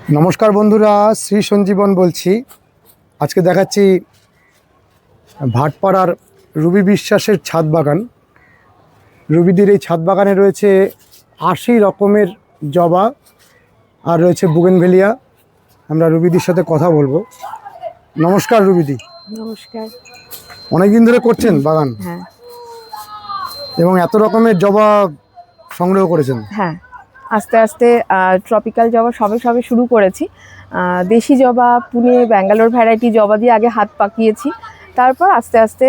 নমস্কার বন্ধুরা, শ্রী সঞ্জীবন বলছি। আজকে দেখাচ্ছি ভাটপাড়ার রুবি বিশ্বাসের ছাদ বাগান। রুবিদির এই ছাদ বাগানে রয়েছে ৮০ রকমের জবা আর রয়েছে বুগেনভেলিয়া। আমরা রুবিদির সাথে কথা বলবো। নমস্কার রুবিদি। নমস্কার। অনেকদিন ধরে করছেন বাগান? হ্যাঁ। এবং এত রকমের জবা সংগ্রহ করেছেন? হ্যাঁ, আস্তে আস্তে ট্রপিক্যাল জবা সবে শুরু করেছি। দেশি জবা, পুনে, ব্যাঙ্গালোর ভ্যারাইটি জবা দিয়ে আগে হাত পাকিয়েছি। তারপর আস্তে আস্তে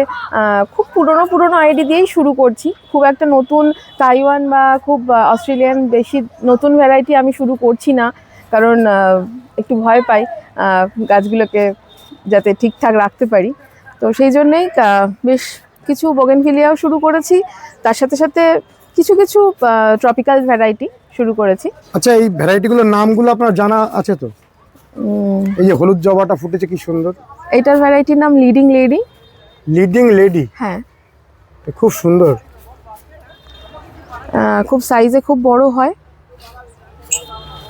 খুব পুরনো আইডি দিয়েই শুরু করছি। খুব একটা নতুন তাইওয়ান বা খুব অস্ট্রেলিয়ান বেশি নতুন ভ্যারাইটি আমি শুরু করছি না, কারণ একটু ভয় পাই গাছগুলোকে যাতে ঠিকঠাক রাখতে পারি। তো সেই জন্যেই বেশ কিছু বোগেনভিলিয়াও শুরু করেছি, তার সাথে সাথে কিছু ট্রপিক্যাল ভ্যারাইটি শুরু করেছি। আচ্ছা, এই ভ্যারাইটিগুলোর নামগুলো আপনার জানা আছে তো? এই যে হলুদ জবাটা ফুটেছে, কি সুন্দর। এইটার ভ্যারাইটির নাম লিডিং লেডি। Leading lady? হ্যাঁ, খুব সুন্দর। খুব সাইজে খুব বড় হয়।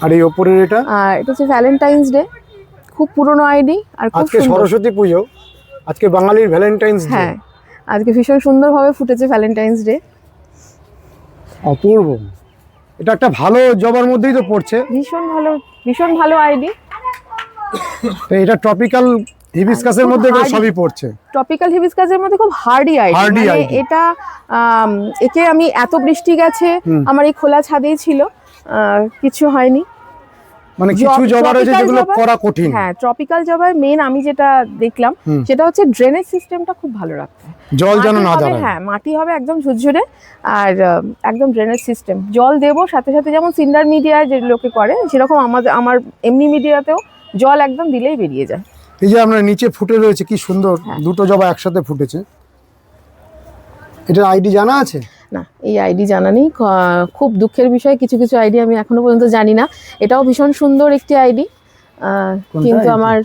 আর এই ওপরের এটা হচ্ছে ভ্যালেন্টাইন্স ডে, খুব পুরনো আইডি। আর আজকে সরস্বতী পুজো, আজকে বাঙালির ভ্যালেন্টাইন্স ডে। হ্যাঁ, আজকে ভীষণ সুন্দরভাবে ফুটেছে ভ্যালেন্টাইন্স ডে। অপূর্ব। এটা একটা ভালো জবার মধ্যেই তো পড়ছে। ভীষণ ভালো আইডি। তো এটা ট্রপিক্যাল হিবিস্কাসের মধ্যে সবই পড়ছে। ট্রপিক্যাল হিবিস্কাসের মধ্যে খুব হার্ডি আইডি। মানে এটা একে আমি এত বৃষ্টি গেছে, আমার এই খোলা ছাদেই ছিল, কিছু হয়নি। মানে কিছু জবা রয়েছে যেগুলো করা কঠিন। হ্যাঁ, ট্রপিক্যাল জবায় মেন আমি যেটা দেখলাম সেটা হচ্ছে ড্রেনেজ সিস্টেমটা খুব ভালো রাখতে হয়। জল যেন না দাঁড়ায়। হ্যাঁ, মাটি হবে একদম ঝুরঝুরে, আর একদম ড্রেনেজ সিস্টেম। জল দেবো সাথে সাথে, যেমন সিন্ডার মিডিয়া যে লোকে করে সেরকম আমার এমনি মিডিয়াতেও জল একদম দিলেই বেরিয়ে যায়। এই যে আমরা নিচে ফুটে রয়েছে, কি সুন্দর দুটো জবা একসাথে ফুটেছে। এটার আইডি জানা আছে? না, এই আইডি জানা নেই। খুব দুঃখের বিষয়, কিছু আইডি আমি এখনো পর্যন্ত জানি না। এটাও ভীষণ সুন্দর একটি আইডি, কিন্তু আমার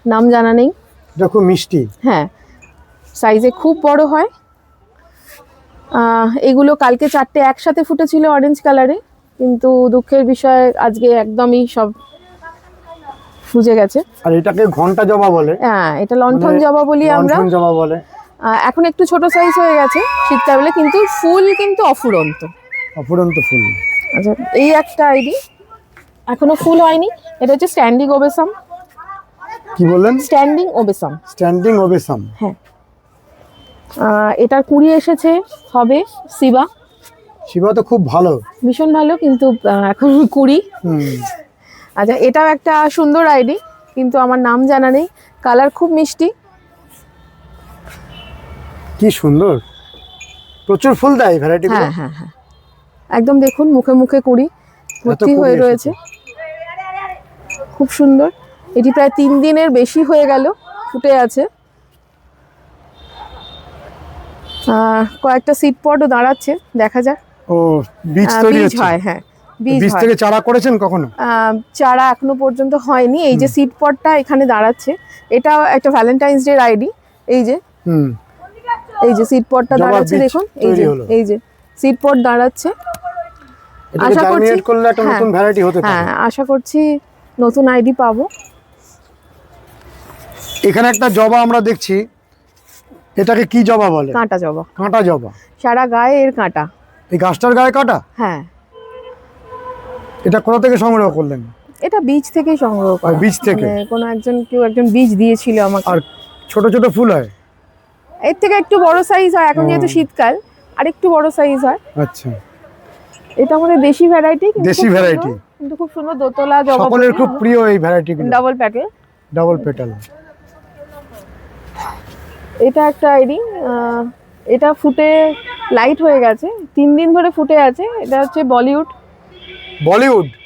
নাম জানা নেই। এটা খুব মিষ্টি। হ্যাঁ, সাইজে খুব বড় হয়। এগুলো কালকে 4টে একসাথে ফুটেছিল অরেঞ্জ কালারে, কিন্তু দুঃখের বিষয় আজকে একদমই সব ফুজে গেছে। আর এটাকে ঘন্টা জবা বলে। হ্যাঁ, এটা লণ্ঠন জবা বলি আমরা। লণ্ঠন জবা বলে। এখন একটু ছোট সাইজ হয়ে গেছে শীতকালে, কিন্তু ফুল কিন্তু অফুরন্ত ফুল। আচ্ছা, এই একটা আইডি এখনো ফুল হয়নি। এটা হচ্ছে স্ট্যান্ডিং ওবেসাম। কি বললেন? স্ট্যান্ডিং ওবেসাম। স্ট্যান্ডিং ওবেসাম। হ্যাঁ, এটার কুড়ি এসেছে, হবে। শিবা তো খুব ভালো, ভীষণ ভালো, কিন্তু এখন কুড়ি। আচ্ছা, এটাও একটা সুন্দর আইডি, কিন্তু আমার নাম জানা নেই। কালার খুব মিষ্টি। কি সুন্দর, প্রচুর ফুল দেয় ভ্যারাইটি। হ্যাঁ, একদম দেখুন, মুখে মুখে কুড়ি ভর্তি হয়ে রয়েছে। খুব সুন্দর। এটি প্রায় 3 দিনের বেশি হয়ে গেল ফুটে আছে। কয়েকটা সিড পটও দাঁড়াচ্ছে, দেখা যাক। ও, বীজ তৈরি হচ্ছে। হয়, হ্যাঁ, বীজ থেকে চারা করেছেন কখনো? চারা এখনো পর্যন্ত হয়নি। এই যে সিড পটটা এখানে দাঁড়াচ্ছে, এটাও একটা ভ্যালেন্টাইন্স ডে আইডি। এই যে সিড পটটা দাঁড়াচ্ছে, দেখুন। এই যে সিড পট দাঁড়াচ্ছে। আশা করছি করলে একটা নতুন ভ্যারাইটি হতে পারে। হ্যাঁ, আশা করছি নতুন আইডি পাবো। এখানে একটা জবা আমরা দেখছি, এটাকে কি জবা বলে? কাঁটা জবা। কাঁটা জবা, সারা গায়ে এর কাঁটা। এই গাছটার গায়ে কাঁটা? হ্যাঁ। এটা কোথা থেকে সংগ্রহ করলেন? এটা বীজ থেকেই সংগ্রহ করা। বীজ থেকে? কোনো কেউ একজন বীজ দিয়েছিল আমাকে। আর ছোট ছোট ফুল হয়? এর থেকে একটু বড় সাইজ হয়, এখন যেহেতু শীতকাল আর একটু বড় সাইজ হয়। আচ্ছা, এটা আমাদের দেশি ভ্যারাইটি, কিন্তু খুব সুন্দর দোতলা জবা। সকলের খুব প্রিয় এই ভ্যারাইটি। Double petal. এটা একটা আইডি। এটা ফুটে লাইট হয়ে গেছে, 3 দিন ধরে ফুটে আছে। এটা হচ্ছে বলিউড।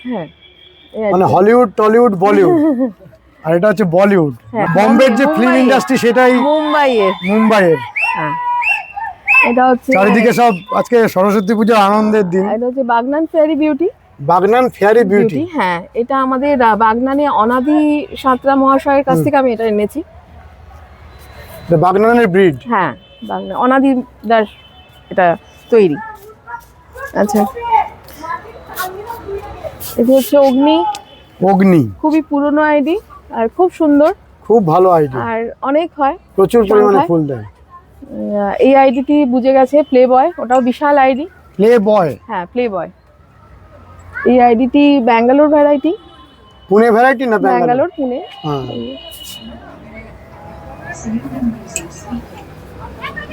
হ্যাঁ, মানে হলিউড, টলিউড, বলিউড। আর এটা হচ্ছে বলিউড। বোম্বের যে ফিল্ম ইন্ডাস্ট্রি, সেটাই মুম্বাইয়ের। হ্যাঁ, এটা হচ্ছে চারিদিকে সব আজকে সরস্বতী পূজার আনন্দের দিন। এটা হচ্ছে বাগনান ফেয়ারি বিউটি। হ্যাঁ, এটা আমাদের বাগনানে অনাদি সাঁতরা মহাশয়ের কাছ থেকে আমি এটা এনেছি। বাগনানের ব্রিড। হ্যাঁ, বাগনান অনাদি দাস এটা তৈরি। আচ্ছা, এটা হচ্ছে অগ্নি অগ্নি খুবই পুরনো আইডি আর খুব সুন্দর, খুব ভালো আইডি, আর অনেক হয়, প্রচুর পরিমাণে সংখ্যায়। ফুল দেয়। এই আইডিটি বুঝে গেছে প্লে বয়, ওটাও বিশাল আইডি। প্লে বয়, হ্যাঁ প্লে বয়। এই আইডিটি ব্যাঙ্গালোর ভ্যারাইটি, পুনে ভ্যারাইটি না ব্যাঙ্গালোর? ব্যাঙ্গালোর পুনে। হ্যাঁ।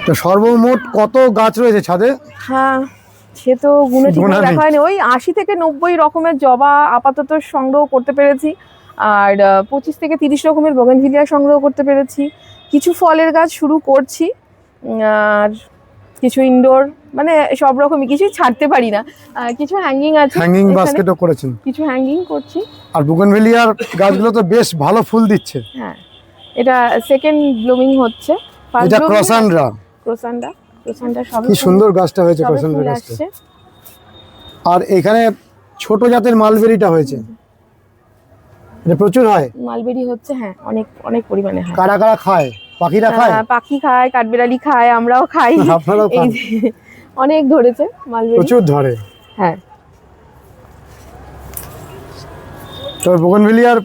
তো সর্বমোট কত গাছ রয়েছে ছাদে? হ্যাঁ সে তো গুণে ঠিক গোনা নেই। দেখা হয়নি, ওই 80 থেকে 90 রকমের জবা আপাতত সংগ্রহ করতে পেরেছি, আর 25 থেকে 30 রকমের বোগেনভিলিয়া সংগ্রহ করতে পেরেছি। কিছু ফলের গাছ শুরু করছি, আর কিছু ইনডোর, মানে সব রকমই, কিছুই ছাড়তে পারি না। কিছু হ্যাঙ্গিং আছে, হ্যাঙ্গিং এখানে বাস্কেটও করেছেন। কিছু হ্যাঙ্গিং করছি। আর বুগেনভেলিয়ার গাছগুলো তো বেশ ভালো ফুল দিচ্ছে। হ্যাঁ এটা সেকেন্ড ব্লুমিং হচ্ছে, এটা ক্রসান্ড্রা, ক্রোসান্ডা সব কি সুন্দর গাছটা হয়েছে ক্রসান্ড্রা গাছটা। আসছে। আর এখানে ছোট জাতের মালবেরিটা হয়েছে, এটা প্রচুর হয়। মালবেরি হচ্ছে, হ্যাঁ অনেক অনেক পরিমাণে হয়। কারা কারা খায়? পাখিরা খায়? পাখি খায়, কাঠবিড়ালি খায়, আমরাও খাই। আপনারাও এই খান? যে অনেক ধরেছে মালবেরি, প্রচুর ধরে। হ্যাঁ। তবে বুগেনভেলিয়ার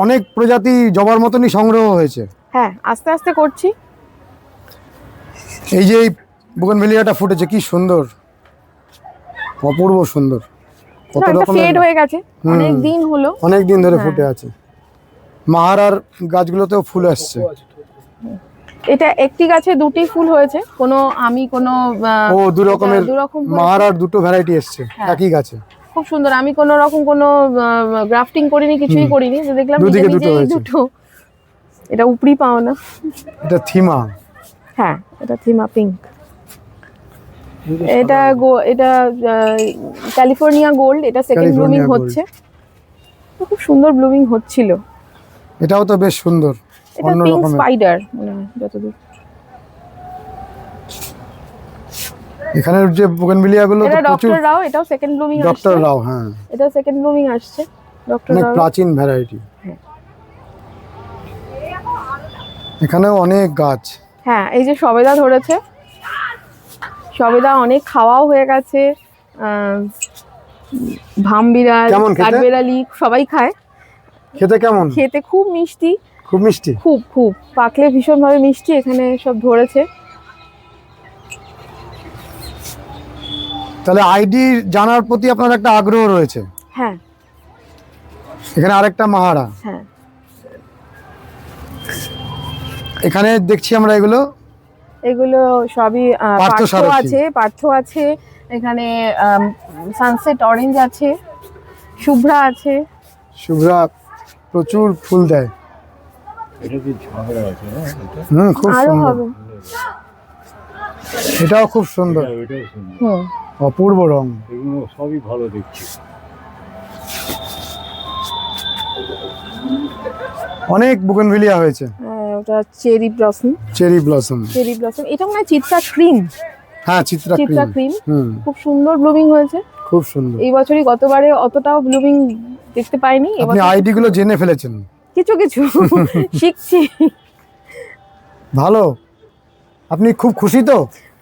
অনেক প্রজাতি জবার মতনই সংগ্রহ হয়েছে। হ্যাঁ আস্তে আস্তে করছি। এই যে বুগেনভেলিয়াটা ফুটেছে, কি সুন্দর, অপূর্ব সুন্দর। কত একটা রকমের, ফেড হয়ে গেছে, অনেক দিন হলো। অনেক দিন ধরে হ্যাঁ। ফুটে আছে। মাহারার গাছগুলোতেও ফুল আসছে। এটা একটি গাছে দুটি ফুল হয়েছে, আমি কোনো ও দু রকমের, দু রকম হয়েছে। মাহারার দুটো ভ্যারাইটি এসছে হ্যাঁ। একই গাছে। খুব সুন্দর, আমি কোনো রকম কোনো গ্রাফটিং করিনি, কিছুই করিনি, তো দেখলাম নিজে দুদিকে দুটো নিজেই হয়েছে। দুটো। এটা উপরি পাও না। এটা থিমা, হ্যাঁ এটা থিমা পিঙ্ক। এটা এটা ক্যালিফোর্নিয়া গোল্ড, এটা সেকেন্ড ব্লুমিং ক্যালিফোর্নিয়া হচ্ছে। তো খুব সুন্দর ব্লুমিং হচ্ছিল। এটাও তো বেশ সুন্দর, এটা অন্য পিঙ্ক রকমের। স্পাইডার মনে হয় যতদূর। এখানের যে বুগেনভিলিয়া গুলো এটা তো প্রচুর। ডক্টর রাও, এটাও সেকেন্ড ব্লুমিং আসছে। ডক্টর রাও, হ্যাঁ, এটা সেকেন্ড ব্লুমিং আসছে ডক্টর অনেক রাও। প্রাচীন ভ্যারাইটি। হ্যাঁ। এখানেও অনেক গাছ। হ্যাঁ এই যে সবেদা ধরেছে, সবেদা অনেক খাওয়াও হয়ে গেছে। ভামবিড়াল, কেমন খেতে? কাঠবেড়ালি সবাই খায়। খেতে কেমন? খেতে খুব মিষ্টি, খুব মিষ্টি। খুব খুব পাকলে ভীষণভাবে মিষ্টি। এখানে সব ধরেছে। তাহলে আইডি জানার প্রতি আপনার একটা আগ্রহ রয়েছে। হ্যাঁ এখানে আরেকটা মাহারা, হ্যাঁ এখানে দেখছি আমরা এগুলো এগুলো সবই পার্থ পার্থসারথী। আছে, পার্থ আছে এখানে, সানসেট অরেঞ্জ আছে, শুভ্রা আছে। শুভ্রা প্রচুর ফুল দেয়। খুব আরো সুন্দর। হবে। এটাও খুব সুন্দর, হুম অপূর্ব রং। এগুলো সবই ভালো দেখছি। অনেক বুগেনভিলিয়া হয়েছে। ওটা cherry blossom, cherry blossom, cherry blossom. এটা মনে হয় চিত্রা ক্রিম, হ্যাঁ চিত্রা চিত্রা ক্রিম। ক্রিম। খুব সুন্দর ব্লুমিং হয়েছে খুব সুন্দর। এই বছরই, গতবারে অতটাও ব্লুমিং দেখতে পাইনি। আপনি এবছর আইডি গুলো জেনে ফেলেছেন, কিছু কিছু শিখছি। ভালো। আপনি খুব খুশি তো?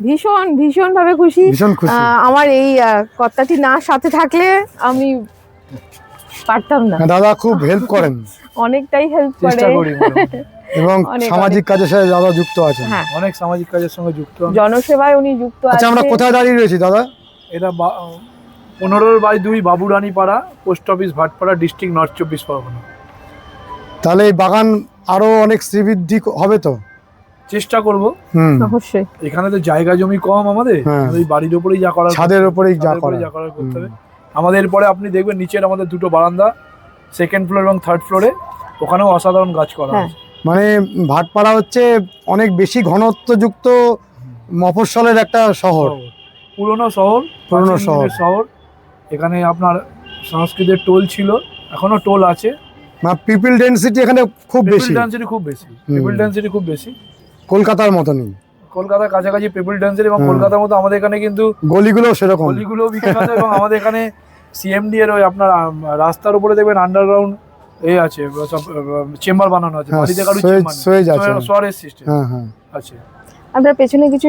ভীষণ ভীষণ ভাবে খুশি। ভীষণ খুশি। আমার এই কর্তাটি না সাথে থাকলে আমি পারতাম না। হ্যাঁ, দাদা খুব হেল্প করেন, অনেকটাই হেল্প করে। চেষ্টা করি মোটামুটি। এবং অনেক, সামাজিক কাজের সাথে দাদা যুক্ত আছেন। হ্যাঁ অনেক সামাজিক কাজের সঙ্গে যুক্ত আমি। জনসেবায় উনি যুক্ত আচ্ছা, আমরা আছে। কোথায় দাঁড়িয়ে রয়েছি দাদা? এটা 15/2 বাবুরানী পাড়া, post office Bhatpara, district north 24 Pargana. তাহলে এই বাগান আরো অনেক শ্রীবৃদ্ধি হবে তো? চেষ্টা করব। অবশ্যই। এখানে তো জায়গা জমি কম আমাদের, হ্যাঁ। এই বাড়ির ওপরেই যা করার, ছাদের ওপরেই যা ছাদের উপরেই করা। যা করার করতে হবে। আমাদের পরে আপনি দেখবেন নিচের আমাদের দুটো বারান্দা, সেকেন্ড ফ্লোর এবং থার্ড ফ্লোরে, ওখানেও অসাধারণ গাছ করা হ্যাঁ। আছে। মানে ভাটপাড়া হচ্ছে অনেক বেশি ঘনত্বযুক্ত মফস্বলের একটা শহর। পুরনো শহর, পুরনো প্রাচীন দিনের শহর। এখানে আপনার সংস্কৃতের টোল ছিল, এখনো টোল আছে। পিপল ডেনসিটি এখানে খুব পিপল বেশি, ডেন্সিটি খুব বেশি, পিপল ডেন্সিটি খুব বেশি। কলকাতার মতনই। কলকাতার কাছাকাছি পিপল ডেন্সিটি, এবং হুম। কলকাতার মতো আমাদের এখানে কিন্তু গলিগুলো সেরকম। গলিগুলো বিখ্যাত। এবং আমাদের এখানে সিএমডি এর ওই আপনার রাস্তার উপরে দেখবেন আন্ডারগ্রাউন্ড আছে, সব চেম্বার বানানো আছে। হ্যাঁ, বাড়িতে কারো সুয়েজ আছে। সোয়ারেজ সিস্টেম হ্যাঁ হ্যাঁ। আছে। আপনার পেছনে কিছু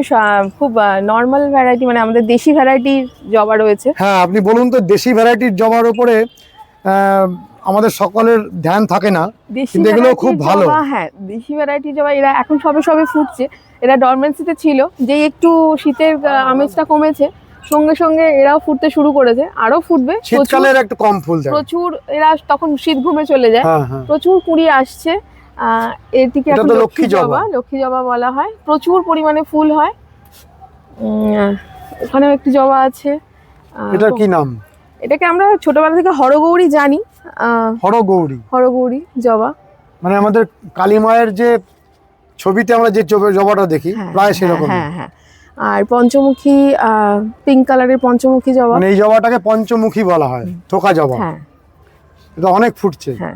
খুব নর্মাল ভ্যারাইটি, মানে আমাদের দেশি ভ্যারাইটির জবা রয়েছে। হ্যাঁ, আপনি বলুন তো দেশি ভ্যারাইটির জবার উপরে আমাদের সকলের ধ্যান থাকে না, দেশি কিন্তু এগুলো খুব variety ভালো। জবা, হ্যাঁ দেশি ভ্যারাইটি জবা এরা এখন সবে সবে ফুটছে। এরা ডরমেন্সিতে ছিল, যেই একটু শীতের আমেজটা কমেছে সঙ্গে সঙ্গে এরাও ফুটতে শুরু করেছে, আরো ফুটবে। শীতকালের একটু কম ফুল দেয়। প্রচুর এরা তখন শীত ঘুমে চলে যায়, হ্যাঁ হ্যাঁ। প্রচুর কুড়ি আসছে। এটিকে এটা এখন তো লক্ষ্মী জবা, লক্ষ্মী জবা বলা হয়। প্রচুর পরিমাণে ফুল হয়। ওখানেও একটি জবা আছে। এটার কি নাম? এটাকে আমরা ছোটবেলা থেকে হরগৌরী জানি। হরগৌরী। হরগৌরী জবা, মানে আমাদের কালী মায়ের যে ছবিতে আমরা যে জবাটা দেখি প্রায় সেরকম। হ্যাঁ হ্যাঁ। আর পঞ্চমুখী, পিঙ্ক কালারের পঞ্চমুখী জবা, মানে এই জবাটাকে পঞ্চমুখী বলা হয়, থোকা জবা। হ্যাঁ এটা অনেক ফুটছে। হ্যাঁ,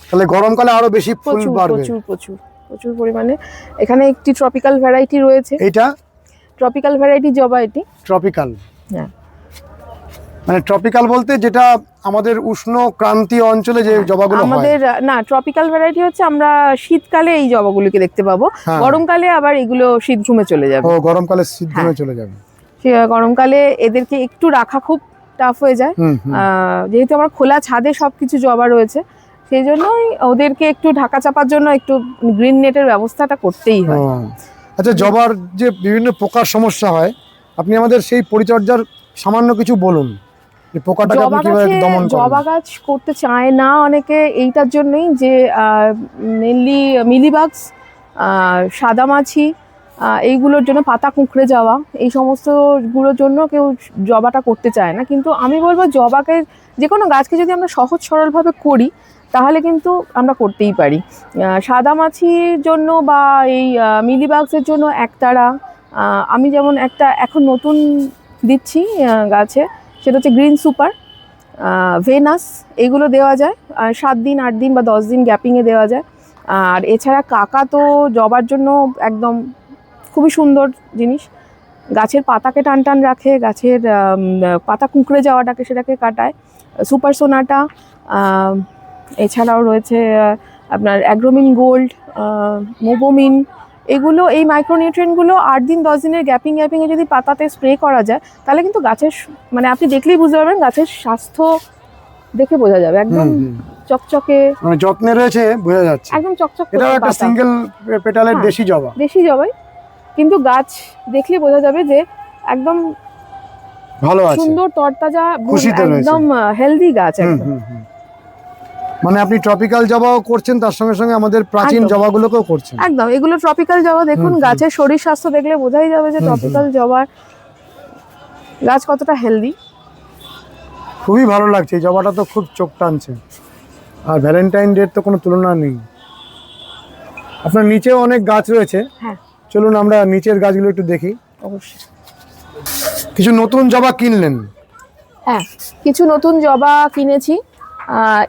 তাহলে গরমকালে আরো বেশি ফুল প্রচুর বাড়বে। প্রচুর প্রচুর প্রচুর পরিমাণে। এখানে একটি ট্রপিক্যাল ভ্যারাইটি রয়েছে। এটা ট্রপিক্যাল ভ্যারাইটি জবা এটি। ট্রপিক্যাল, হ্যাঁ মানে ট্রপিক্যাল বলতে যেটা আমাদের উষ্ণ ক্রান্তীয় অঞ্চলে যে জবাগুলো হয়। আমাদের না, ট্রপিক্যাল ভ্যারাইটি হচ্ছে আমরা শীতকালে এই জবাগুলোকে দেখতে পাবো, হ্যাঁ। গরমকালে আবার এগুলো শীত ঘুমে চলে যাবে। ও গরমকালে শীত ঘুমে চলে যাবে। গরমকালে এদেরকে একটু রাখা খুব টাফ হয়ে যায়। হুম হুম। যেহেতু আমার খোলা ছাদে সবকিছু জবা রয়েছে, সেই জন্যই ওদেরকে একটু ঢাকা চাপার জন্য একটু গ্রিন নেটের ব্যবস্থাটা করতেই হয়। ও, আচ্ছা, জবার যে বিভিন্ন পোকার সমস্যা হয়, আপনি আমাদের সেই পরিচর্যার সামান্য কিছু বলুন। এই পোকাটাকে আপনি কিভাবে দমন করেন? জবা গাছ করতে চায় না অনেকে এইটার জন্যই যে মেনলি মিলিবাগস, সাদামাছি, এইগুলোর জন্য, পাতা কুঁকড়ে যাওয়া, এই সমস্তগুলোর জন্য কেউ জবাটা করতে চায় না। কিন্তু আমি বলবো জবাকে, যে কোনো গাছকে যদি আমরা সহজ সরলভাবে করি তাহলে কিন্তু আমরা করতেই পারি। সাদামাছির জন্য বা এই মিলিবাগসের জন্য একতারা, আমি যেমন একটা এখন নতুন দিচ্ছি গাছে, সেটা হচ্ছে গ্রিন সুপার, ভেনাস, এগুলো দেওয়া যায়। 7 দিন 8 দিন বা 10 দিন গ্যাপিংয়ে দেওয়া যায়। আর এছাড়া কাকা তো জবার জন্য একদম খুবই সুন্দর জিনিস। গাছের পাতাকে টান টান রাখে, গাছের পাতা কুঁকড়ে যাওয়াটাকে সেটাকে কাটায়। সুপার সোনাটা, এছাড়াও রয়েছে আপনার অ্যাগ্রোমিন গোল্ড, মোবোমিন, এগুলো, এই মাইক্রোনিউট্রিয়েন্টগুলো 8 দিন 10 দিনের গ্যাপিংয়ে যদি পাতাতে স্প্রে করা যায় তাহলে কিন্তু গাছের মানে আপনি দেখলেই বুঝতে পারবেন গাছের স্বাস্থ্য দেখে বোঝা যাবে, একদম চকচকে, মানে যত্নে রয়েছে বোঝা যাচ্ছে। একদম চকচক। এটা একটা সিঙ্গেল পেটালের দেশি জবা, দেশি জবাই, কিন্তু গাছ দেখলে বোঝা যাবে যে একদম ভালো আছে, সুন্দর তরতাজা, খুশিতে রয়েছে, একদম হেলদি গাছ একদম। মানে আপনি ট্রপিক্যাল জবাও করছেন, তার সঙ্গে সঙ্গে আমাদের প্রাচীন জবাগুলোকেও করছেন। একদম, এগুলো ট্রপিক্যাল জবা। দেখুন গাছের শরীর স্বাস্থ্য দেখলে বোঝাই যাবে যে ট্রপিক্যাল জবার গাছ কতটা হেলদি। খুবই ভালো লাগছে, এই জবাটা তো খুব চোখ টানছে। আর ভ্যালেন্টাইন ডের তো কোনো তুলনা নেই। আপনার নিচেও অনেক গাছ রয়েছে, হ্যাঁ চলুন আমরা নিচের গাছগুলো একটু দেখি। অবশ্যই। কিছু নতুন জবা কিনলেন? হ্যাঁ, কিছু নতুন জবা কিনেছি।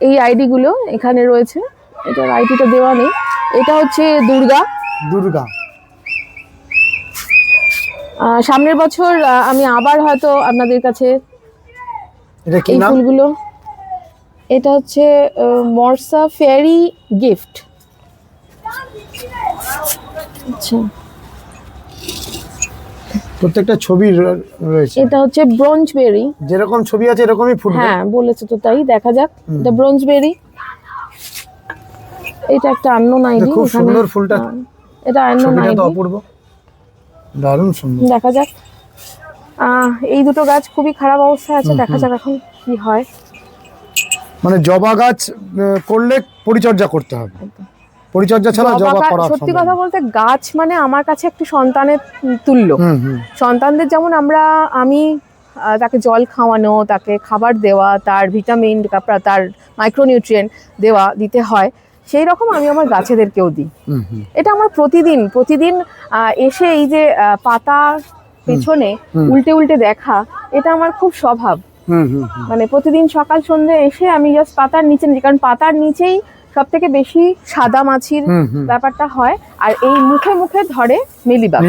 এই আইডিগুলো এখানে রয়েছে, এটার আইডিটা দেওয়া নেই। এটা হচ্ছে দুর্গা। সামনের বছর আমি আবার হয়তো আপনাদের কাছে এটা কি এই নাম? ফুলগুলো, এটা হচ্ছে মর্সা ফেয়ারি গিফট। আচ্ছা, প্রত্যেকটা ছবি রয়েছে। এটা হচ্ছে ব্রোঞ্জ বেরি, যেরকম ছবি আছে এরকমই ফুটবে। হ্যাঁ বলেছে তো তাই, দেখা যাক। এটা ব্রোঞ্জ বেরি, এটা একটা আননোন আইডি। খুব সুন্দর ফুলটা, এটা আননোন ছবিটা আইডি, তো অপূর্ব, দারুণ সুন্দর। দেখা যাক। এই দুটো গাছ খুবই খারাপ অবস্থায় আছে, দেখা যাক এখন কি হয়। মানে জবা গাছ করলে পরিচর্যা করতে হবে, পরিচর্যা ছাড়া জবা করা সম্ভব না। সত্যি কথা বলতে গাছ মানে আমার কাছে একটি সন্তানের তুল্য। সন্তানদের যেমন আমি তাকে জল খাওয়ানো, তাকে খাবার দেওয়া, তার ভিটামিন, তার মাইক্রোনিউট্রিয়েন্ট দিতে হয়, সেই রকম আমি আমার গাছেদেরকেও দিই। এটা আমার প্রতিদিন এসে এই যে পাতা পেছনে উল্টে উল্টে দেখা, এটা আমার খুব স্বভাব। মানে প্রতিদিন সকাল সন্ধ্যে এসে আমি জাস্ট পাতার নিচে, কারণ পাতার নিচেই সব থেকে বেশি সাদা মাছির ব্যাপারটা হয়। আর এই মুখে মুখে ধরে মিলিবাগ,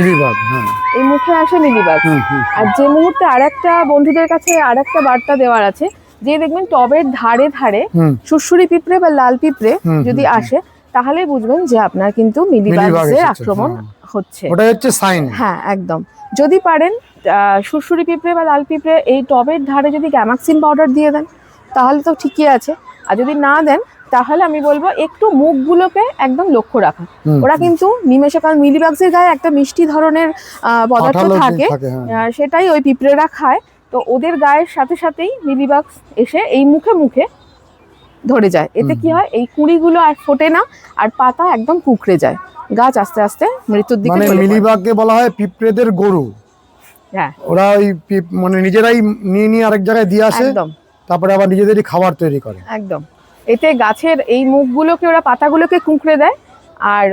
এই মুখে আসে মিলিবাগ। আর যে মুহূর্তে আরেকটা বন্ধুদের কাছে আরেকটা বার্তা দেওয়ার আছে, যে দেখবেন টবের ধারে ধারে সুড়সুড়ি পিঁপড়ে বা লাল পিঁপড়ে যদি আসে, তাহলে বুঝবেন যে আপনার কিন্তু মিলিবাগের আক্রমণ হচ্ছে, ওটাই হচ্ছে সাইন। হ্যাঁ একদম। যদি পারেন সুড়সুড়ি পিঁপড়ে বা লাল পিঁপড়ে এই টবের ধারে যদি গ্যামাক্সিন পাউডার দিয়ে দেন তাহলে তো ঠিকই আছে, আর যদি না দেন তাহলে আমি বলবো একটু মুখগুলোকে একদম লক্ষ্য রাখা। ওরা কিন্তু নিমেষে, কারণ মিলিবাগসের গায়ে একটা মিষ্টি ধরনের পদার্থ আঠালো থাকে, হ্যাঁ। সেটাই ওই পিঁপড়েরা খায়। তো ওদের গায়ের সাথে সাথেই মিলিবাগস এসে এই মুখে মুখে ধরে যায়। এতে কি হয়, এই কুঁড়িগুলো আর ফোটে না, আর পাতা একদম কুঁকড়ে যায়, গাছ আস্তে আস্তে মৃত্যুর দিকে মানে চলে পড়ে। মিলিবাগকে বলা হয় পিঁপড়েদের গরু। হ্যাঁ, ওরা ওই মানে নিজেরাই নিয়ে নিয়ে আরেক জায়গায় দিয়ে আসে, একদম তারপরে আবার নিজেদেরই খাবার তৈরি করে। একদম। এতে গাছের এই মুখগুলোকে, ওরা পাতাগুলোকে কুঁকড়ে দেয়, আর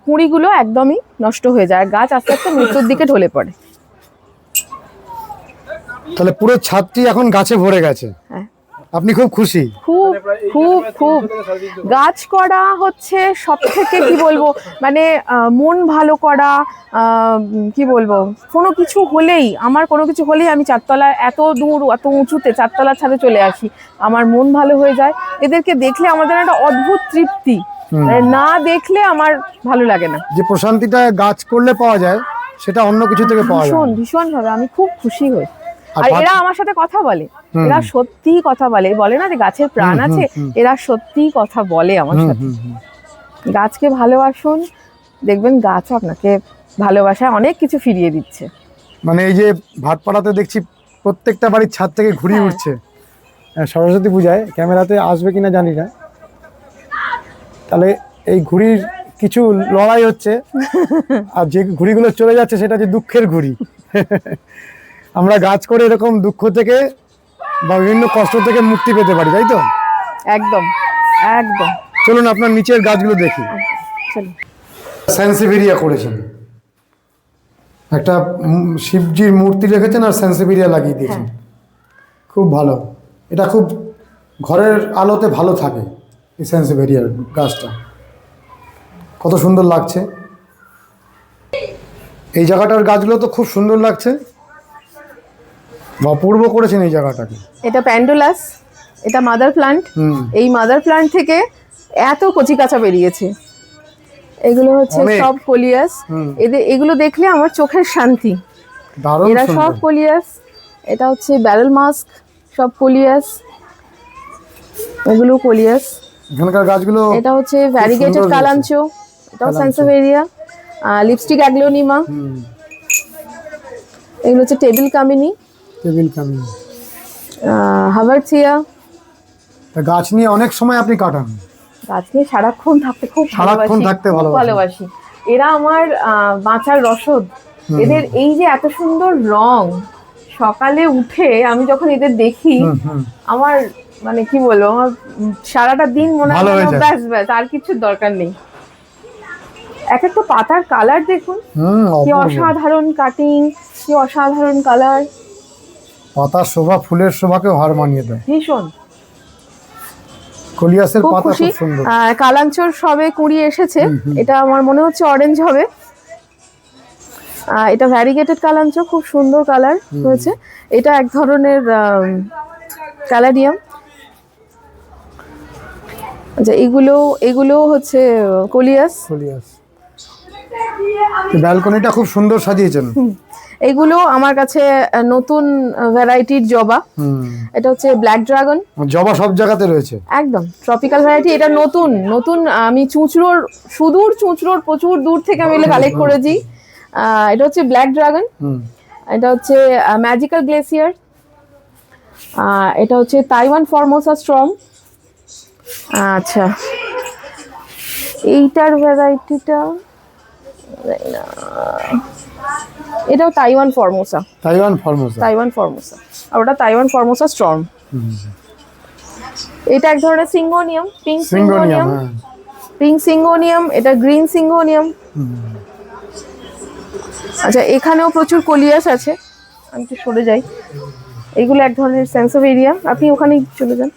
কুঁড়িগুলো একদমই নষ্ট হয়ে যায়, গাছ আস্তে আস্তে মৃত্যুর দিকে ঢলে পড়ে। তাহলে পুরো ছাদটি এখন গাছে ভরে গেছে। হ্যাঁ, আপনি খুব খুশি? খুব খুব খুব। গাছ করা হচ্ছে সব থেকে কি বলবো, মানে মন ভালো করা, কি বলবো, কোনো কিছু হলেই, আমার কোনো কিছু হলেই আমি চারতলায়, এত দূর এত উঁচুতে চারতলার ছাদে চলে আসি, আমার মন ভালো হয়ে যায়। এদেরকে দেখলে আমাদের একটা অদ্ভুত তৃপ্তি, না দেখলে আমার ভালো লাগে না। যে প্রশান্তিটা গাছ করলে পাওয়া যায়, সেটা অন্য কিছু থেকে পাওয়া যায় ভীষণ না। ভীষণ ভাবে আমি খুব খুশি হই। আর আর এরা আমার সাথে কথা বলে, এরা সত্যি কথা বলে, বলে না যে গাছের প্রাণ আছে, এরা সত্যি কথা বলে আমার সাথে। গাছকে ভালোবাসুন, দেখবেন গাছ আপনাকে ভালোবাসায় অনেক কিছু ফিরিয়ে দিচ্ছে। মানে এই যে ভাটপাড়াতে দেখছি প্রত্যেকটা বাড়ির ছাদ থেকে ঘুড়ি হ্যাঁ। উঠছে। সরস্বতী পূজায় ক্যামেরাতে আসবে কিনা জানি না, তাহলে এই ঘুড়ির কিছু লড়াই হচ্ছে, আর যে ঘুড়িগুলো চলে যাচ্ছে সেটা হচ্ছে দুঃখের ঘুড়ি। আমরা গাছ করে এরকম দুঃখ থেকে বা বিভিন্ন কষ্ট থেকে মুক্তি পেতে পারি, তাই তো? একদম একদম। চলুন আপনার নিচের গাছগুলো দেখি। চলো। স্যানসেভেরিয়া করেছেন, একটা শিবজির মূর্তি রেখেছেন আর স্যানসেভেরিয়া লাগিয়ে দিয়েছেন। খুব ভালো, এটা খুব ঘরের আলোতে ভালো থাকে এই স্যানসেভেরিয়ার গাছটা। কত সুন্দর লাগছে এই জায়গাটার গাছগুলো, তো খুব সুন্দর লাগছে, অপূর্ব করেছেন এই জায়গাটাকে। এটা প্যান্ডুলাস, এটা মাদার প্লান্ট। এই মাদার প্লান্ট থেকে এত কচি কাঁচা বেরিয়েছে। এগুলো হচ্ছে অনেক। সব কোলিয়াস। এগুলো দেখলে আমার চোখের শান্তি। দারুণ এরা সুন্দর। সব কোলিয়াস। এটা হচ্ছে ব্যারেল মাস্ক, সব কোলিয়াস, এগুলো কোলিয়াস। এখানকার গাছগুলো এটা হচ্ছে ভ্যারিগেটেড সুন্দর কালাঞ্চো, এটাও কালাঞ্চো। স্যানসেভেরিয়া। লিপস্টিক অ্যাগ্লোনিমা, এগুলো হচ্ছে টেবিল কামিনী, টেবিল কামিনী। হাভার্থিয়া। গাছ নিয়ে অনেক সময় আপনি কাটান। গাছ নিয়ে সারাক্ষণ থাকতে খুব সারাক্ষণ থাকতে খুব ভালোবাসি। ভালোবাসি। এরা আমার বাঁচার রসদ। এদের এই যে এত সুন্দর রং, সকালে উঠে আমি যখন এদের দেখি, আমার মানে কি বলবো, আমার সারাটা দিন মনে ভালো হয়ে হয় যায়। ব্যাস ব্যাস, আর কিছুর দরকার নেই। এক একটা পাতার কালার দেখুন, কি অপূর্ব। অসাধারণ কাটিং, কি অসাধারণ কালার। পাতার শোভা ফুলের শোভাকেও হার মানিয়ে দেয়। ভীষণ কলিয়াসের খুব পাতা খুশি। খুব সুন্দর। কালাঞ্চোর সবে কুড়ি এসেছে, এটা আমার মনে হচ্ছে অরেঞ্জ হবে। এটা ভ্যারিগেটেড কালাঞ্চো, খুব সুন্দর কালার হয়েছে। এটা এক ধরনের ক্যালাডিয়াম। আচ্ছা, এগুলো হচ্ছে কোলিয়াস। কলিয়াস। ব্যালকনিটা খুব সুন্দর সাজিয়েছেন। এগুলো আমার কাছে নতুন ভ্যারাইটির জবা। এটা হচ্ছে ব্ল্যাক ড্রাগন। জবা সব জায়গাতে রয়েছে, একদম ট্রপিক্যাল ভ্যারাইটি। এটা নতুন আমি চুঁচড়োর প্রচুর দূর থেকে আমি কালেক্ট করেছি। এটা হচ্ছে ব্ল্যাক ড্রাগন। এটা হচ্ছে ম্যাজিক্যাল গ্লেসিয়ার। এটা হচ্ছে তাইওয়ান ফরমোসা স্ট্রং। আচ্ছা, এইটার ভ্যারাইটিটা এটাও তাইওয়ান ফরমোসা। আর ওটা তাইওয়ান ফরমোসা স্টর্ম। এটা এক ধরনের সিঙ্গোনিয়াম, পিঙ্ক সিঙ্গোনিয়াম। এটা গ্রিন সিঙ্গোনিয়াম। আচ্ছা, এখানেও প্রচুর কোলিয়াস আছে, আমি একটু সরে যাই। এইগুলো এক ধরনের স্যানসেভেরিয়া, আপনি ওখানেই চলে যান।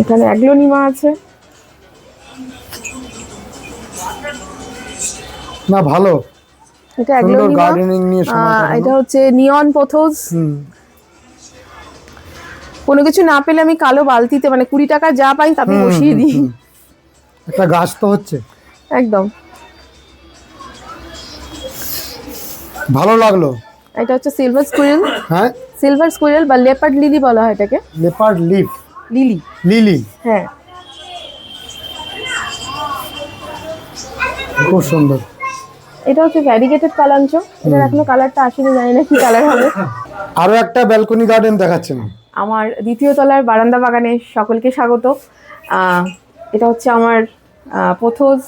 এখানে অ্যাগ্লোনিমা আছে। না ভালো, এটা সুন্দর অ্যাগ্লোনিমা। গার্ডেনিং নিয়ে সময় কাটানো। এটা হচ্ছে নিয়ন পোথোস। কোনো কিছু না পেলে আমি কালো বালতিতে, মানে 20 টাকা যা পাই তাতে বসিয়ে দিই। একটা গাছ তো হচ্ছে, একদম ভালো লাগলো। এটা হচ্ছে সিলভার স্কুইরেল। হ্যাঁ, সিলভার স্কুইরেল বা লেপার্ড লিলি বলা হয় এটাকে। Leopard leaf. লিলি। লিলি, হ্যাঁ, খুব সুন্দর। এটা হচ্ছে ভ্যারিগেটেড কালাঞ্চ। এটার এখনো কালারটা আসেনি, জানি না কি কালার হবে। আরো একটা ব্যালকনি গার্ডেন দেখাচ্ছেন। আমার দ্বিতীয় তলার বারান্দা বাগানে সকলকে স্বাগত। এটা হচ্ছে আমার পোথোস,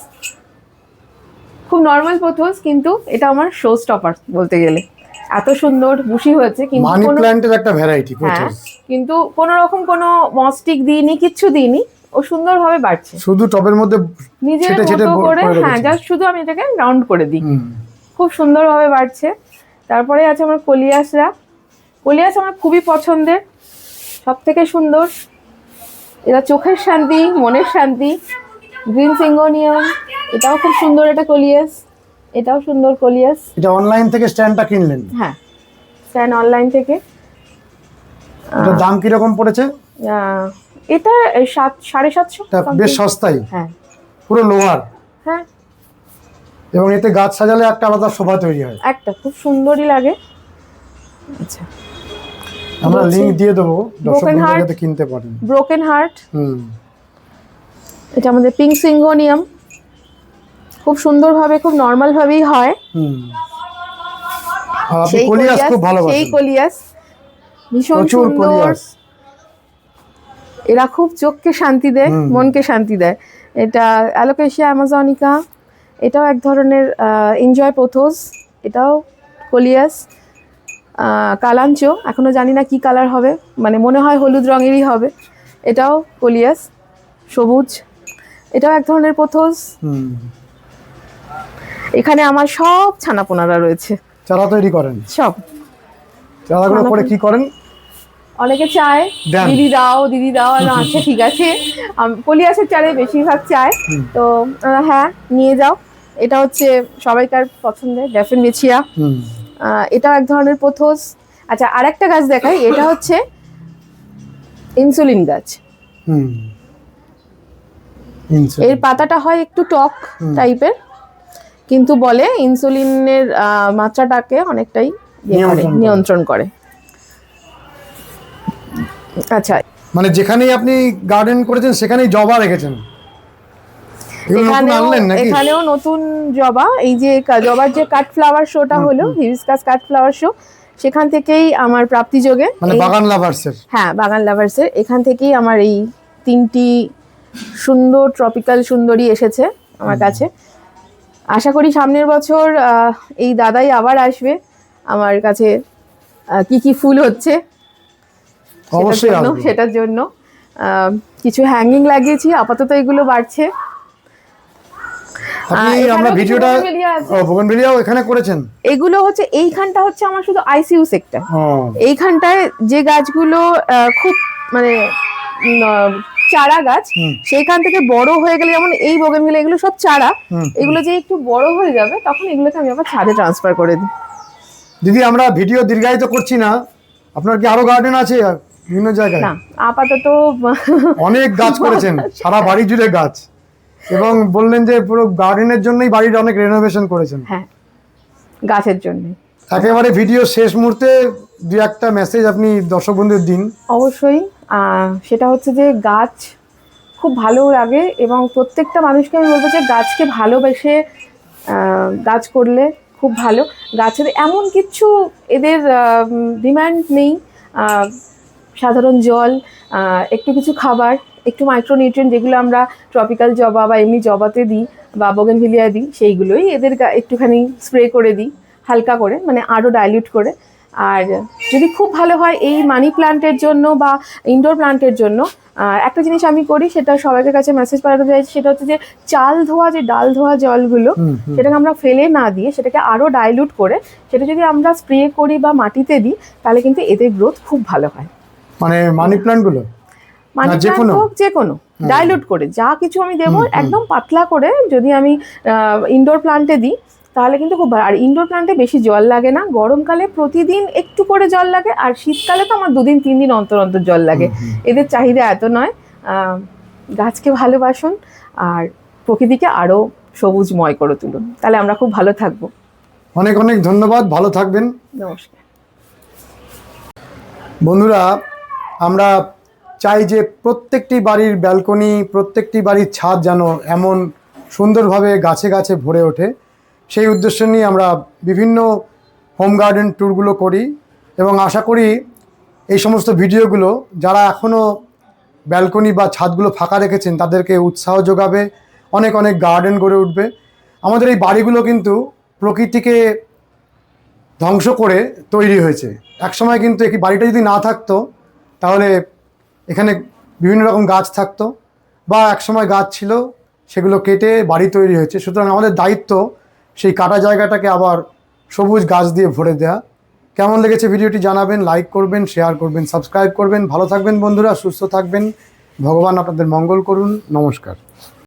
খুব নর্মাল পোথোস, কিন্তু এটা আমার শো স্টপার বলতে গেলে। এত সুন্দর বুশি হয়েছে, কিন্তু মানি প্ল্যান্টের একটা ভ্যারাইটি। হ্যাঁ, কিন্তু কোনো রকম কোনো মস্টিক দিইনি, কিচ্ছু দিইনি, ও সুন্দরভাবে বাড়ছে শুধু টবের মধ্যে নিজের ছেটে ছেটে মতো করে। করে হ্যাঁ, রেখেছেন। জাস্ট শুধু আমি এটাকে রাউন্ড করে দিই, হুম। খুব সুন্দরভাবে বাড়ছে। তারপরে আছে আমার কলিয়াসরা। কলিয়াস আমার খুবই পছন্দের, সব থেকে সুন্দর। এরা চোখের শান্তি, মনের শান্তি। গ্রিন সিঙ্গোনিয়াম, এটাও খুব সুন্দর, এটা কলিয়াস, এটাও সুন্দর কলিয়াস। এটা অনলাইন থেকে স্ট্যান্ডটা কিনলেন? হ্যাঁ, স্ট্যান্ড অনলাইন থেকে। এটার দাম কিরকম পড়েছে? এটা 750 এটা বেশ সস্তাই, হ্যাঁ পুরো লোহার, হ্যাঁ। এবং এতে গাছ সাজালে একটা আলাদা শোভা তৈরি হয়। একটা খুব সুন্দরই লাগে। আচ্ছা, আমরা বলছি, লিংক দিয়ে দেবো, দর্শক Broken Heart। যাতে কিনতে পারেন। ব্রোকেন হার্ট, হুম। এটা আমাদের পিঙ্ক সিঙ্গোনিয়াম, খুব সুন্দরভাবে, খুব নর্মাল ভাবেই হয়। হুম। আর আপনি সেই কলিয়াস খুব সেই ভালোবাসেন। কলিয়াস ভীষণ প্রচুর সুন্দর। কলিয়াস। এরা খুব চোখকে শান্তি দেয়, হুম। মনকে শান্তি দেয়। এটা অ্যালোকেশিয়া অ্যামাজনিকা, এটাও এক ধরনের এনজয় পোথোস, এটাও কলিয়াস। কালাঞ্চ, এখনো জানি না কি কালার হবে, মানে মনে হয় হলুদ রঙেরই হবে। এটাও কলিয়াস, সবুজ, এটাও এক ধরনের পোথোস। হুম। এখানে আমার সব ছানাপোনারা রয়েছে, চারা তৈরি করেন? সব। চারাগুলো করে কি করেন? অনেকে চায় দেন। দিদি দাও, দিদি দাও, আর আচ্ছা ঠিক আছে। কলিয়াসের চারে বেশিরভাগ চায়, তো হ্যাঁ নিয়ে যাও। এটা হচ্ছে সবাইকার পছন্দের ড্যাফেনবেচিয়া, হুম। এটাও এক ধরনের পোথোস। আচ্ছা, আরেকটা গাছ দেখাই, এটা হচ্ছে ইনসুলিন গাছ। হুম। এর পাতাটা হয় একটু টক টাইপের, কিন্তু বলে ইনসুলিনের মাত্রাটাকে অনেকটাই নিয়ন্ত্রণ করে। আচ্ছা, মানে যেখানেই আপনি গার্ডেন করেছেন সেখানেই জবা রেখেছেন? এগুলো নতুন আনলেন নাকি? এখানেও নতুন জবা, এই যে জবার যে কাট ফ্লাওয়ার শোটা হলো, হিবিস্কাস কাট ফ্লাওয়ার শো, সেখান থেকেই আমার প্রাপ্তিযোগে, মানে বাগান লাভার্সের। হ্যাঁ বাগান লাভার্সের, এখান থেকেই আমার এই 3টি সুন্দর ট্রপিক্যাল সুন্দরী এসেছে আমার কাছে। আশা করি সামনের বছর এই দাদাই আবার আসবে আমার কাছে। কি কি ফুল হচ্ছে অবশ্যই আসবে। সেটার জন্য কিছু হ্যাঙ্গিং লাগিয়েছি, আপাতত এগুলো বাড়ছে। আপনি আমরা ভিডিওটা বোগেনভেলিয়াও এখানে করেছেন? এগুলো হচ্ছে, এইখানটা হচ্ছে আমার শুধু আইসিইউ সেক্টর। এইখানটায় যে গাছগুলো খুব মানে চারা গাছ, সেইখান থেকে বড় হয়ে গেলে, যেমন এই বোগেনভেলিয়া, এগুলো সব চারা, এগুলো যে একটু বড় হয়ে যাবে তখন এগুলোকে আমি আবার ছাদে ট্রান্সফার করে দিই। দিদি, আমরা ভিডিও দীর্ঘায়িত করছি না, আপনার কি আরো গার্ডেন আছে বিভিন্ন জায়গায়? না, আপাতত অনেক গাছ করেছেন, সারা বাড়ি জুড়ে গাছ, এবং বললেন যে পুরো গার্ডেনের জন্যই বাড়ির অনেক রেনোভেশন করেছেন। হ্যাঁ, গাছের জন্য। একেবারে ভিডিও শেষ মুহূর্তে দু একটা মেসেজ আপনি দর্শক বন্ধুদের দিন। অবশ্যই, সেটা হচ্ছে যে গাছ খুব ভালো লাগে, এবং প্রত্যেকটা মানুষকে আমি বলবো যে গাছকে ভালোবেসে গাছ করলে খুব ভালো। গাছের এমন কিছু এদের ডিমান্ড নেই, সাধারণ জল, একটু কিছু খাবার, একটু মাইক্রোনিউট্রিয়েন্ট, যেগুলো আমরা ট্রপিক্যাল জবা বা এমনি জবাতে দিই বা বোগেনভিলিয়ায় দিই, সেইগুলোই এদের একটুখানি স্প্রে করে দিই হালকা করে, মানে আরও ডাইলিউট করে। আর যদি খুব ভালো হয় এই মানি প্লান্টের জন্য বা ইনডোর প্লান্টের জন্য, একটা জিনিস আমি করি, সেটা সবাইকে কাছে মেসেজ পাঠাতে চাইছি, সেটা হচ্ছে যে চাল ধোয়া, যে ডাল ধোয়া জলগুলো, সেটাকে আমরা ফেলে না দিয়ে সেটাকে আরও ডাইলিউট করে সেটা যদি আমরা স্প্রে করি বা মাটিতে দিই, তাহলে কিন্তু এদের গ্রোথ খুব ভালো হয়। মানে মানি প্ল্যান্ট গুলো, মানি প্ল্যান্ট হোক যে কোনো, ডাইলিউট করে যা কিছু আমি দেবো একদম পাতলা করে যদি আমি ইনডোর প্লান্টে দিই, তাহলে কিন্তু খুব ভালো। আর ইনডোর প্লান্টে বেশি জল লাগে না, গরমকালে প্রতিদিন একটু করে জল লাগে, আর শীতকালে তো আমার 2-3 দিন অন্তর অন্তর জল লাগে। এদের চাহিদা এত নয়। গাছকে ভালোবাসুন আর প্রকৃতিকে আরও সবুজময় করে তুলুন, তাহলে আমরা খুব ভালো থাকবো। অনেক অনেক ধন্যবাদ, ভালো থাকবেন। নমস্কার বন্ধুরা, আমরা চাই যে প্রত্যেকটি বাড়ির ব্যালকনি, প্রত্যেকটি বাড়ির ছাদ যেন এমন সুন্দরভাবে গাছে গাছে ভরে ওঠে। সেই উদ্দেশ্য নিয়ে আমরা বিভিন্ন হোম গার্ডেন ট্যুরগুলো করি এবং আশা করি এই সমস্ত ভিডিওগুলো যারা এখনও ব্যালকনি বা ছাদগুলো ফাঁকা রেখেছেন তাদেরকে উৎসাহ যোগাবে, অনেক অনেক গার্ডেন গড়ে উঠবে। আমাদের এই বাড়িগুলো কিন্তু প্রকৃতিকে ধ্বংস করে তৈরি হয়েছে। একসময় কিন্তু এই বাড়িটা যদি না থাকতো তাহলে এখানে বিভিন্ন রকম গাছ থাকতো, বা একসময় গাছ ছিল সেগুলো কেটে বাড়ি তৈরি হয়েছে। সুতরাং আমাদের দায়িত্ব সেই কাটা জায়গাটাকে আবার সবুজ গাছ দিয়ে ভরে দেয়া। কেমন লেগেছে ভিডিওটি জানাবেন, লাইক করবেন, শেয়ার করবেন, সাবস্ক্রাইব করবেন। ভালো থাকবেন বন্ধুরা, সুস্থ থাকবেন। ভগবান আপনাদের মঙ্গল করুন। নমস্কার।